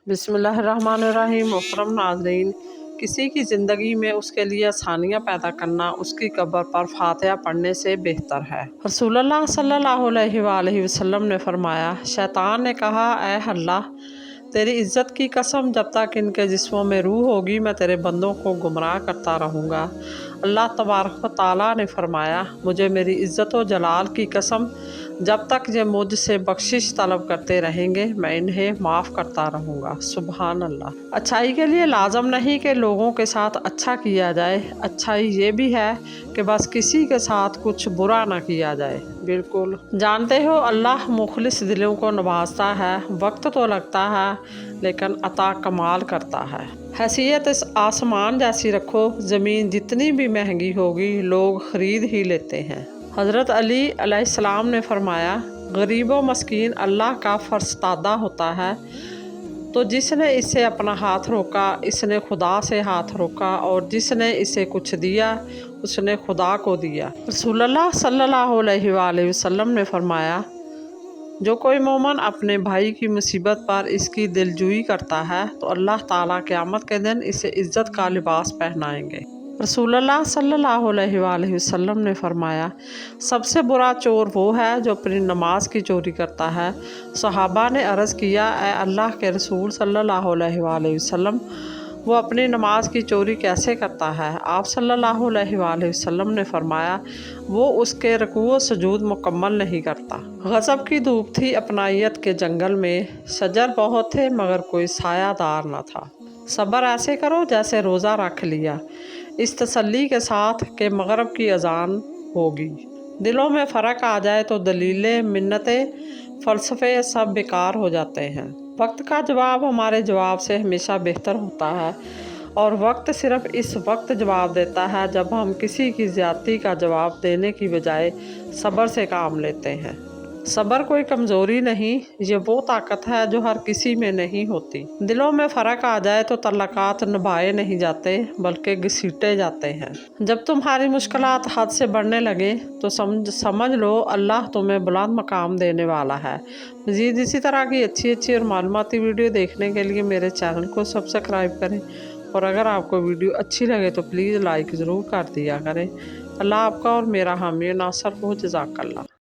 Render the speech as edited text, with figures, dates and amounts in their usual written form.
बिस्मिल्लाहिर्रहमानिर्रहीम। मोहतरम नाज़रीन, किसी की ज़िंदगी में उसके लिए आसानियाँ पैदा करना उसकी कब्र पर फातिहा पढ़ने से बेहतर है। रसूलुल्लाह सल्लल्लाहु अलैहि वसल्लम ने फरमाया, शैतान ने कहा, ऐ अल्लाह, तेरी इज़्ज़त की कसम, जब तक इनके जिस्मों में रूह होगी मैं तेरे बंदों को गुमराह करता रहूँगा। अल्लाह तबारक व तआला ने फरमाया, मुझे मेरी इज़्ज़त व जलाल की कसम, जब तक ये मुझसे बख्शिश तलब करते रहेंगे मैं इन्हें माफ़ करता रहूँगा। सुबहान अल्लाह। अच्छाई के लिए लाजम नहीं कि लोगों के साथ अच्छा किया जाए, अच्छाई ये भी है कि बस किसी के साथ कुछ बुरा ना किया जाए। बिल्कुल जानते हो, अल्लाह मुखलिस दिलों को नवाजता है। वक्त तो लगता है लेकिन अता कमाल करता है। हैसियत इस आसमान जैसी रखो, ज़मीन जितनी भी महंगी होगी लोग ख़रीद ही लेते हैं। हज़रत अली अलैहिस्सलाम ने फरमाया, गरीब व मस्कीन अल्लाह का फरस्तादा होता है, तो जिसने इसे अपना हाथ रोका इसने खुदा से हाथ रोका, और जिसने इसे कुछ दिया उसने खुदा को दिया। रसूलुल्लाह सल्लल्लाहु अलैहि वसल्लम ने फरमाया, जो कोई मोमन अपने भाई की मुसीबत पर इसकी दिलजोई करता है तो अल्लाह ताला क़यामत के दिन इसे इज़्ज़त का लिबास पहनाएंगे। रसूलुल्लाह सल्लल्लाहु अलैहि वसल्लम ने फरमाया, सबसे बुरा चोर वो है जो अपनी नमाज की चोरी करता है। सहाबा ने अर्ज़ किया, ऐ अल्लाह के रसूल सल्लल्लाहु अलैहि वसल्लम, वो अपनी नमाज की चोरी कैसे करता है? आप सल्लल्लाहु अलैहि वसल्लम ने फरमाया, वो उसके रुकू व सुजूद मुकम्मल नहीं करता। गज़ब की धूप थी अपनाइयत के जंगल में, शजर बहुत थे मगर कोई सायादार न था। सब्र ऐसे करो जैसे रोज़ा रख लिया, इस तसल्ली के साथ कि मगरिब की अजान होगी। दिलों में फ़र्क आ जाए तो दलीलें, मिन्नतें, फ़लसफ़े सब बेकार हो जाते हैं। वक्त का जवाब हमारे जवाब से हमेशा बेहतर होता है, और वक्त सिर्फ़ इस वक्त जवाब देता है जब हम किसी की ज़्यादती का जवाब देने की बजाय सब्र से काम लेते हैं। सब्र कोई कमज़ोरी नहीं, ये वो ताकत है जो हर किसी में नहीं होती। दिलों में फ़र्क आ जाए तो तल्लुकात निभाए नहीं जाते बल्कि घसीटे जाते हैं। जब तुम्हारी मुश्किलात हद से बढ़ने लगे तो समझ लो अल्लाह तुम्हें बुलंद मकाम देने वाला है। मज़ीद इसी तरह की अच्छी और मालूमाती वीडियो देखने के लिए मेरे चैनल को सब्सक्राइब करें, और अगर आपको वीडियो अच्छी लगे तो प्लीज़ लाइक ज़रूर कर दिया करें। अल्लाह आपका और मेरा हामी नासर हो। जज़ाकल्लाह।